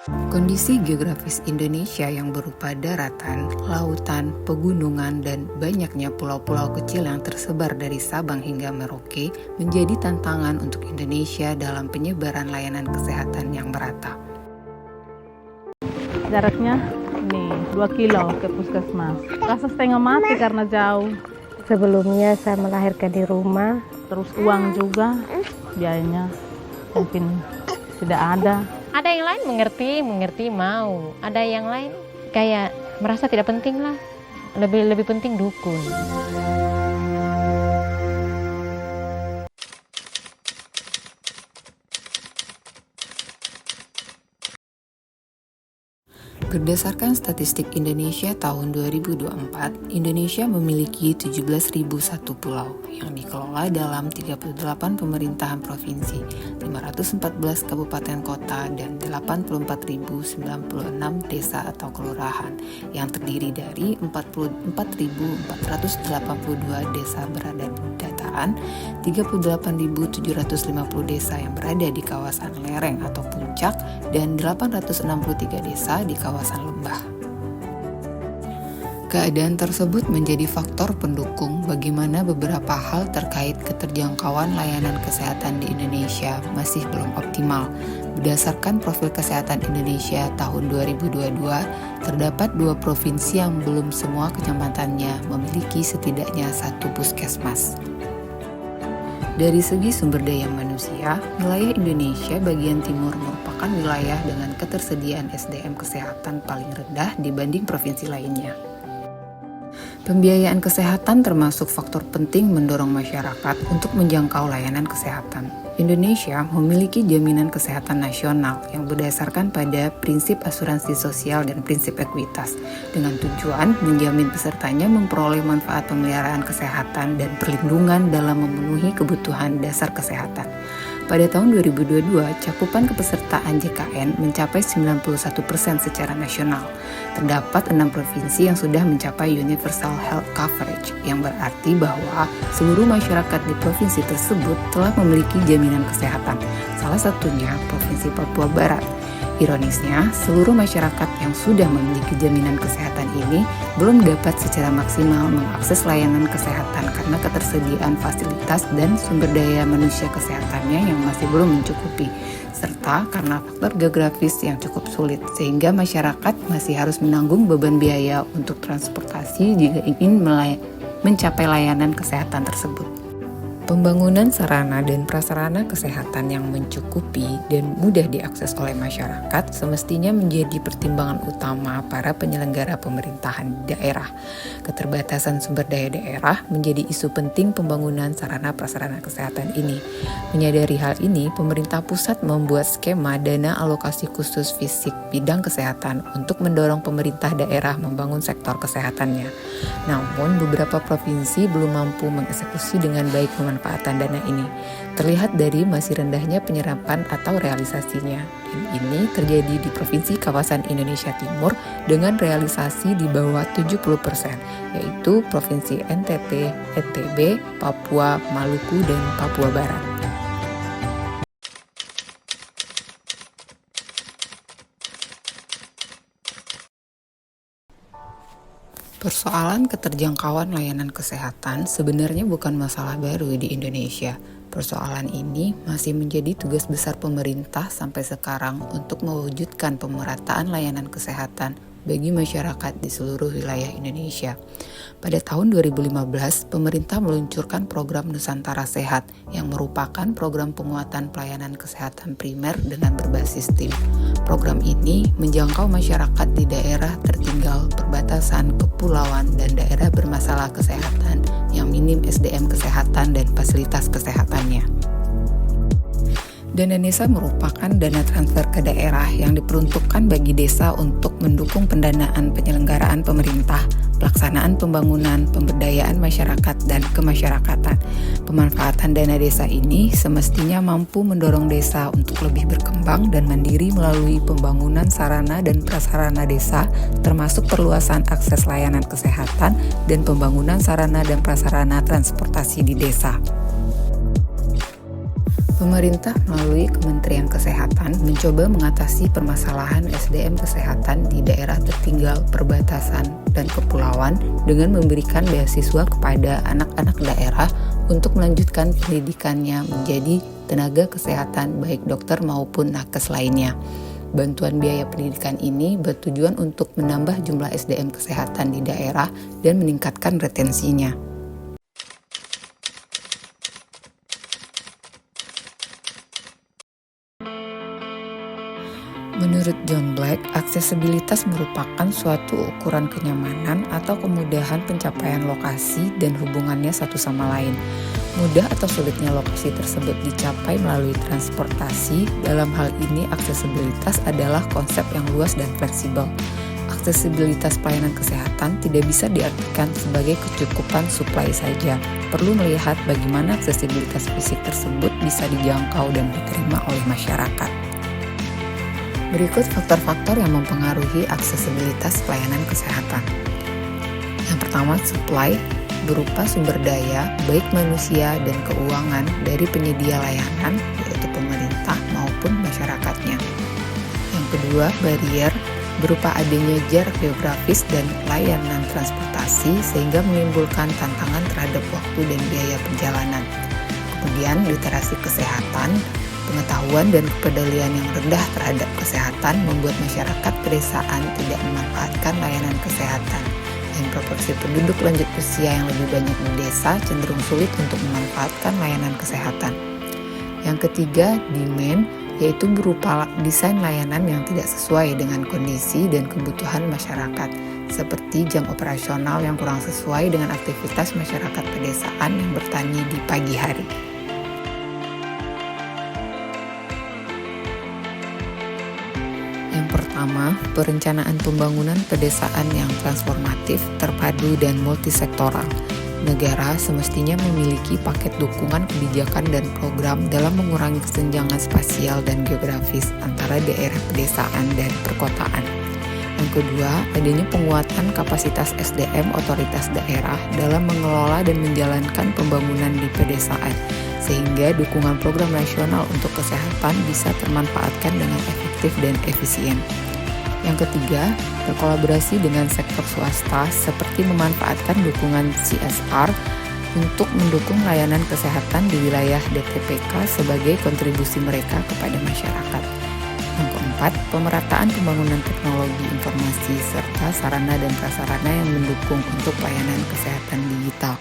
Kondisi geografis Indonesia yang berupa daratan, lautan, pegunungan, dan banyaknya pulau-pulau kecil yang tersebar dari Sabang hingga Merauke menjadi tantangan untuk Indonesia dalam penyebaran layanan kesehatan yang merata. Jaraknya nih 2 kilo ke puskesmas. Rasa setengah mati karena jauh. Sebelumnya saya melahirkan di rumah. Terus uang juga, biayanya mungkin tidak ada. Ada yang lain mengerti mau. Ada yang lain kayak merasa tidak penting lah. Lebih penting dukun. Berdasarkan statistik Indonesia tahun 2024, Indonesia memiliki 17.001 pulau yang dikelola dalam 38 pemerintahan provinsi, 514 kabupaten kota, dan 84.096 desa atau kelurahan yang terdiri dari 44.482 desa berada di dataan, 38.750 desa yang berada di kawasan lereng atau puncak, dan 863 desa di kawasan lembah. Keadaan tersebut menjadi faktor pendukung bagaimana beberapa hal terkait keterjangkauan layanan kesehatan di Indonesia masih belum optimal. Berdasarkan profil kesehatan Indonesia tahun 2022, terdapat 2 provinsi yang belum semua kecamatannya memiliki setidaknya 1 puskesmas. Dari segi sumber daya manusia, wilayah Indonesia bagian timur merupakan wilayah dengan ketersediaan SDM kesehatan paling rendah dibanding provinsi lainnya. Pembiayaan kesehatan termasuk faktor penting mendorong masyarakat untuk menjangkau layanan kesehatan. Indonesia memiliki jaminan kesehatan nasional yang berdasarkan pada prinsip asuransi sosial dan prinsip ekuitas, dengan tujuan menjamin pesertanya memperoleh manfaat pemeliharaan kesehatan dan perlindungan dalam memenuhi kebutuhan dasar kesehatan. Pada tahun 2022, cakupan kepesertaan JKN mencapai 91% secara nasional. Terdapat 6 provinsi yang sudah mencapai Universal Health Coverage, yang berarti bahwa seluruh masyarakat di provinsi tersebut telah memiliki jaminan kesehatan, salah satunya Provinsi Papua Barat. Ironisnya, seluruh masyarakat yang sudah memiliki jaminan kesehatan ini belum dapat secara maksimal mengakses layanan kesehatan karena ketersediaan fasilitas dan sumber daya manusia kesehatannya yang masih belum mencukupi, serta karena faktor geografis yang cukup sulit, sehingga masyarakat masih harus menanggung beban biaya untuk transportasi jika ingin mencapai layanan kesehatan tersebut. Pembangunan sarana dan prasarana kesehatan yang mencukupi dan mudah diakses oleh masyarakat semestinya menjadi pertimbangan utama para penyelenggara pemerintahan daerah. Keterbatasan sumber daya daerah menjadi isu penting pembangunan sarana prasarana kesehatan ini. Menyadari hal ini, pemerintah pusat membuat skema dana alokasi khusus fisik bidang kesehatan untuk mendorong pemerintah daerah membangun sektor kesehatannya. Namun, beberapa provinsi belum mampu mengeksekusi dengan baik pemanfaatan dana ini. Terlihat dari masih rendahnya penyerapan atau realisasinya. Dan ini terjadi di Provinsi Kawasan Indonesia Timur dengan realisasi di bawah 70%, yaitu Provinsi NTT, NTB, Papua, Maluku, dan Papua Barat. Persoalan keterjangkauan layanan kesehatan sebenarnya bukan masalah baru di Indonesia. Persoalan ini masih menjadi tugas besar pemerintah sampai sekarang untuk mewujudkan pemerataan layanan kesehatan bagi masyarakat di seluruh wilayah Indonesia. Pada tahun 2015, pemerintah meluncurkan program Nusantara Sehat yang merupakan program penguatan pelayanan kesehatan primer dengan berbasis tim. Program ini menjangkau masyarakat di daerah tertinggal, perbatasan, kepulauan, dan daerah bermasalah kesehatan yang minim SDM kesehatan dan fasilitas kesehatannya. Dana desa merupakan dana transfer ke daerah yang diperuntukkan bagi desa untuk mendukung pendanaan penyelenggaraan pemerintah, pelaksanaan pembangunan, pemberdayaan masyarakat, dan kemasyarakatan. Pemanfaatan dana desa ini semestinya mampu mendorong desa untuk lebih berkembang dan mandiri melalui pembangunan sarana dan prasarana desa, termasuk perluasan akses layanan kesehatan dan pembangunan sarana dan prasarana transportasi di desa. Pemerintah melalui Kementerian Kesehatan mencoba mengatasi permasalahan SDM kesehatan di daerah tertinggal, perbatasan, dan kepulauan dengan memberikan beasiswa kepada anak-anak daerah untuk melanjutkan pendidikannya menjadi tenaga kesehatan baik dokter maupun nakes lainnya. Bantuan biaya pendidikan ini bertujuan untuk menambah jumlah SDM kesehatan di daerah dan meningkatkan retensinya. Menurut John Black, aksesibilitas merupakan suatu ukuran kenyamanan atau kemudahan pencapaian lokasi dan hubungannya satu sama lain. Mudah atau sulitnya lokasi tersebut dicapai melalui transportasi, dalam hal ini aksesibilitas adalah konsep yang luas dan fleksibel. Aksesibilitas pelayanan kesehatan tidak bisa diartikan sebagai kecukupan suplai saja. Perlu melihat bagaimana aksesibilitas fisik tersebut bisa dijangkau dan diterima oleh masyarakat. Berikut faktor-faktor yang mempengaruhi aksesibilitas pelayanan kesehatan. Yang pertama, supply berupa sumber daya, baik manusia dan keuangan dari penyedia layanan, yaitu pemerintah maupun masyarakatnya. Yang kedua, barrier berupa adanya jarak geografis dan layanan transportasi sehingga menimbulkan tantangan terhadap waktu dan biaya perjalanan. Kemudian, literasi kesehatan, pengetahuan dan kepedulian yang rendah terhadap kesehatan membuat masyarakat pedesaan tidak memanfaatkan layanan kesehatan. Dan proporsi penduduk lanjut usia yang lebih banyak di desa cenderung sulit untuk memanfaatkan layanan kesehatan. Yang ketiga, demand, yaitu berupa desain layanan yang tidak sesuai dengan kondisi dan kebutuhan masyarakat, seperti jam operasional yang kurang sesuai dengan aktivitas masyarakat pedesaan yang bertani di pagi hari. Yang pertama, perencanaan pembangunan pedesaan yang transformatif, terpadu, dan multisektoral. Negara semestinya memiliki paket dukungan kebijakan dan program dalam mengurangi kesenjangan spasial dan geografis antara daerah pedesaan dan perkotaan. Yang kedua, adanya penguatan kapasitas SDM otoritas daerah dalam mengelola dan menjalankan pembangunan di pedesaan, sehingga dukungan program nasional untuk kesehatan bisa termanfaatkan dengan efektif dan efisien. Yang ketiga, berkolaborasi dengan sektor swasta seperti memanfaatkan dukungan CSR untuk mendukung layanan kesehatan di wilayah DTPK sebagai kontribusi mereka kepada masyarakat. Yang keempat, pemerataan pembangunan teknologi informasi serta sarana dan prasarana yang mendukung untuk pelayanan kesehatan digital.